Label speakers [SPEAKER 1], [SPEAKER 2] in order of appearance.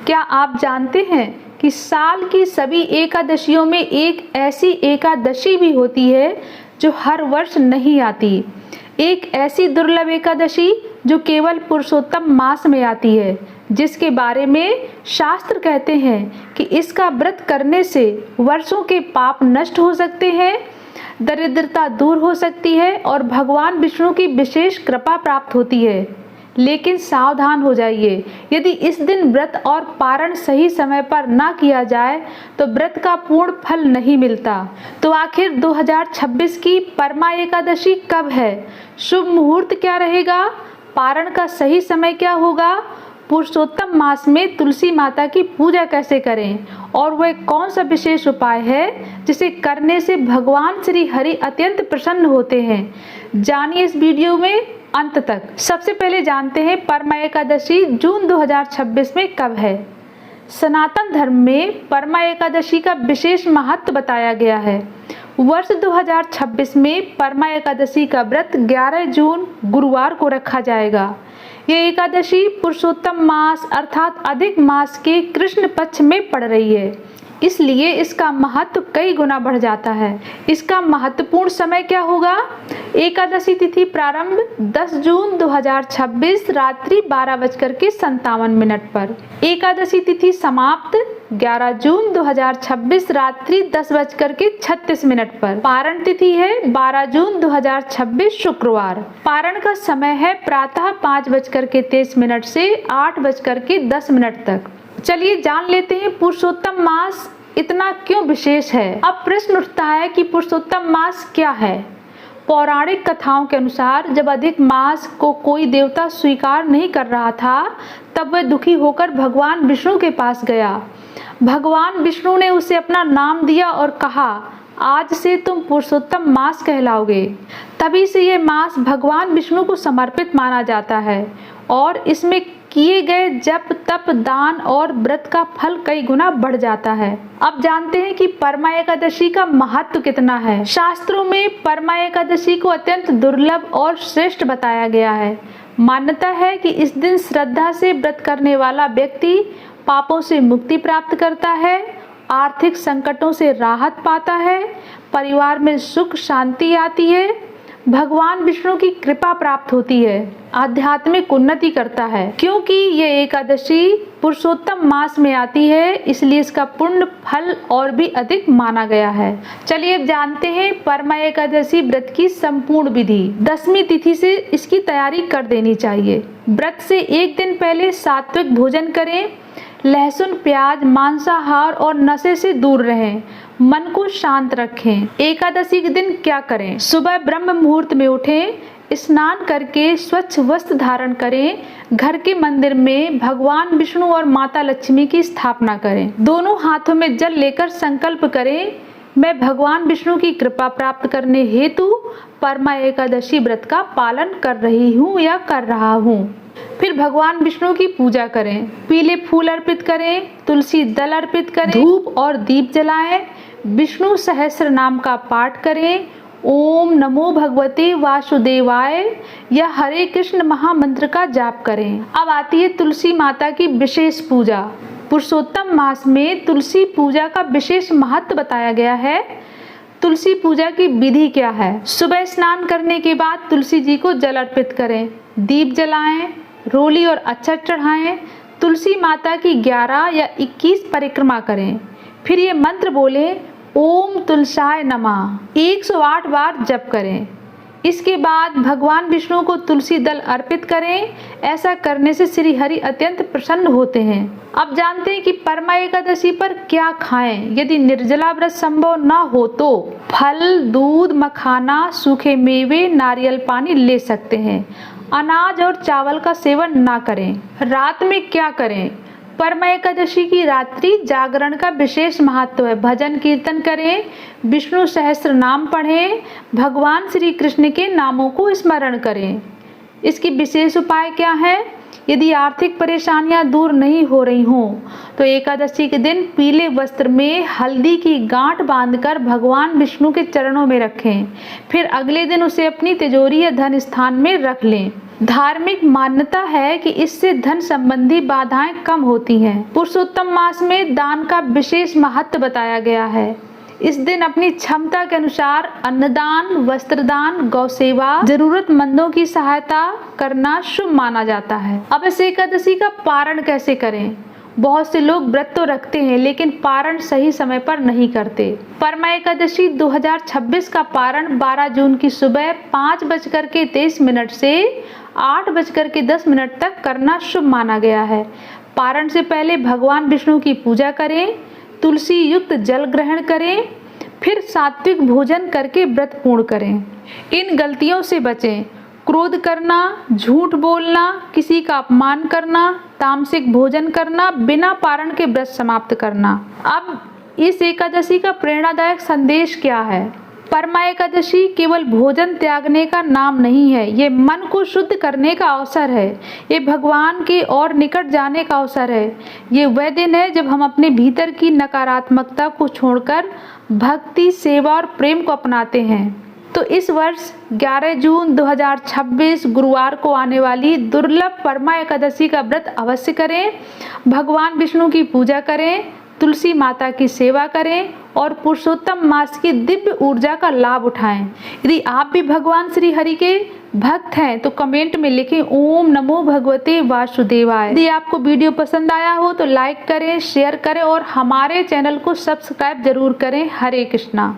[SPEAKER 1] क्या आप जानते हैं कि साल की सभी एकादशियों में एक ऐसी एकादशी भी होती है जो हर वर्ष नहीं आती। एक ऐसी दुर्लभ एकादशी जो केवल पुरुषोत्तम मास में आती है, जिसके बारे में शास्त्र कहते हैं कि इसका व्रत करने से वर्षों के पाप नष्ट हो सकते हैं, दरिद्रता दूर हो सकती है और भगवान विष्णु की विशेष कृपा प्राप्त होती है। लेकिन सावधान हो जाइए, यदि इस दिन व्रत और पारण सही समय पर ना किया जाए तो व्रत का पूर्ण फल नहीं मिलता। तो आखिर 2026 की परमा एकादशी कब है? शुभ मुहूर्त क्या रहेगा? पारण का सही समय क्या होगा? पुरुषोत्तम मास में तुलसी माता की पूजा कैसे करें? और वह कौन सा विशेष उपाय है जिसे करने से भगवान श्री हरि अत्यंत प्रसन्न होते हैं? जानिए इस वीडियो में अंत तक। सबसे पहले जानते हैं परमा एकादशी जून 2026 में कब है। सनातन धर्म में परमा एकादशी का विशेष महत्व बताया गया है। वर्ष 2026 में परमा एकादशी का व्रत 11 जून गुरुवार को रखा जाएगा। यह एकादशी पुरुषोत्तम मास अर्थात अधिक मास के कृष्ण पक्ष में पड़ रही है, इसलिए इसका महत्व कई गुना बढ़ जाता है। इसका महत्वपूर्ण समय क्या होगा? एकादशी तिथि प्रारंभ 10 जून 2026 रात्रि 12:57 पर। एकादशी तिथि समाप्त 11 जून 2026 रात्रि 10:36 पर। पारण तिथि है 12 जून 2026 शुक्रवार। पारण का समय है प्रातः 5:23 से 8:10 तक। चलिए जान लेते हैं पुरुषोत्तम मास इतना क्यों विशेष है। अब प्रश्न उठता है कि पुरुषोत्तम मास क्या है। पौराणिक कथाओं के अनुसार जब अधिक मास को कोई देवता स्वीकार नहीं कर रहा था, तब वह दुखी होकर भगवान विष्णु के पास गया। भगवान विष्णु ने उसे अपना नाम दिया और कहा, आज से तुम पुरुषोत्तम मास कहलाओगे। तभी से यह मास भगवान विष्णु को समर्पित माना जाता है और इसमें किए गए जप तप दान और व्रत का फल कई गुना बढ़ जाता है। अब जानते हैं कि परमा एकादशी का महत्व कितना है। शास्त्रों में परमा एकादशी को अत्यंत दुर्लभ और श्रेष्ठ बताया गया है। मान्यता है कि इस दिन श्रद्धा से व्रत करने वाला व्यक्ति पापों से मुक्ति प्राप्त करता है, आर्थिक संकटों से राहत पाता है, परिवार में सुख शांति आती है, भगवान विष्णु की कृपा प्राप्त होती है, आध्यात्मिक उन्नति करता है। क्योंकि ये एकादशी पुरुषोत्तम मास में आती है, इसलिए इसका पुण्य फल और भी अधिक माना गया है। चलिए अब जानते हैं परमा एकादशी व्रत की संपूर्ण विधि। 10वीं तिथि से इसकी तैयारी कर देनी चाहिए। व्रत से एक दिन पहले सात्विक भोजन करें, लहसुन प्याज मांसाहार और नशे से दूर रहें, मन को शांत रखें। एकादशी के दिन क्या करें? सुबह ब्रह्म मुहूर्त में उठें, स्नान करके स्वच्छ वस्त्र धारण करें, घर के मंदिर में भगवान विष्णु और माता लक्ष्मी की स्थापना करें। दोनों हाथों में जल लेकर संकल्प करें, मैं भगवान विष्णु की कृपा प्राप्त करने हेतु परमा एकादशी व्रत का पालन कर रही हूँ या कर रहा हूँ। फिर भगवान विष्णु की पूजा करें, पीले फूल अर्पित करें, तुलसी दल अर्पित करें, धूप और दीप जलाएं, विष्णु सहस्त्र नाम का पाठ करें, ओम नमो भगवते वासुदेवाय या हरे कृष्ण महामंत्र का जाप करें। अब आती है तुलसी माता की विशेष पूजा। पुरुषोत्तम मास में तुलसी पूजा का विशेष महत्व बताया गया है। तुलसी पूजा की विधि क्या है? सुबह स्नान करने के बाद तुलसी जी को जल अर्पित करें, दीप जलाएं, रोली और अक्षत चढ़ाएं, तुलसी माता की 11 या 21 परिक्रमा करें। फिर ये मंत्र बोले, ओम तुलसाय नमः 108 बार जप करें। इसके बाद भगवान विष्णु को तुलसी दल अर्पित करें। ऐसा करने से श्री हरि अत्यंत प्रसन्न होते हैं। अब जानते हैं कि परमा एकादशी पर क्या खाएं। यदि निर्जला व्रत संभव न हो तो फल, दूध, मखाना, सूखे मेवे, नारियल पानी ले सकते हैं। अनाज और चावल का सेवन ना करें। रात में क्या करें? परमा एकादशी की रात्रि जागरण का विशेष महत्व है। भजन कीर्तन करें, विष्णु सहस्त्र नाम पढ़ें, भगवान श्री कृष्ण के नामों को स्मरण करें। इसकी विशेष उपाय क्या है? यदि आर्थिक परेशानियां दूर नहीं हो रही हों तो एकादशी के दिन पीले वस्त्र में हल्दी की गांठ बांधकर भगवान विष्णु के चरणों में रखें। फिर अगले दिन उसे अपनी तिजोरी या धन स्थान में रख लें। धार्मिक मान्यता है कि इससे धन संबंधी बाधाएं कम होती हैं। पुरुषोत्तम मास में दान का विशेष महत्व बताया गया है। इस दिन अपनी क्षमता के अनुसार अन्नदान, वस्त्रदान, गौ सेवा, जरूरतमंदों की सहायता करना शुभ माना जाता है। अब इस एकादशी का पारण कैसे करें? बहुत से लोग व्रत तो रखते हैं लेकिन पारण सही समय पर नहीं करते। परमा एकादशी 2026 का पारण 12 जून की सुबह 5:23 से 8:10 तक करना शुभ माना गया है। पारण से पहले भगवान विष्णु की पूजा करें, तुलसी युक्त जल ग्रहण करें, फिर सात्विक भोजन करके व्रत पूर्ण करें। इन गलतियों से बचें: क्रोध करना, झूठ बोलना, किसी का अपमान करना, तामसिक भोजन करना, बिना पारण के व्रत समाप्त करना। अब इस एकादशी का प्रेरणादायक संदेश क्या है? परमा एकादशी केवल भोजन त्यागने का नाम नहीं है, ये मन को शुद्ध करने का अवसर है। ये भगवान के और निकट जाने का अवसर है। ये वह दिन है जब हम अपने भीतर की नकारात्मकता को छोड़कर भक्ति, सेवा और प्रेम को अपनाते हैं। तो इस वर्ष 11 जून 2026 गुरुवार को आने वाली दुर्लभ परमा एकादशी का व्रत अवश्य करें। भगवान विष्णु की पूजा करें, तुलसी माता की सेवा करें और पुरुषोत्तम मास की दिव्य ऊर्जा का लाभ उठाएं। यदि आप भी भगवान श्री हरि के भक्त हैं तो कमेंट में लिखें ओम नमो भगवते वासुदेवाय। यदि आपको वीडियो पसंद आया हो तो लाइक करें, शेयर करें और हमारे चैनल को सब्सक्राइब जरूर करें। हरे कृष्णा।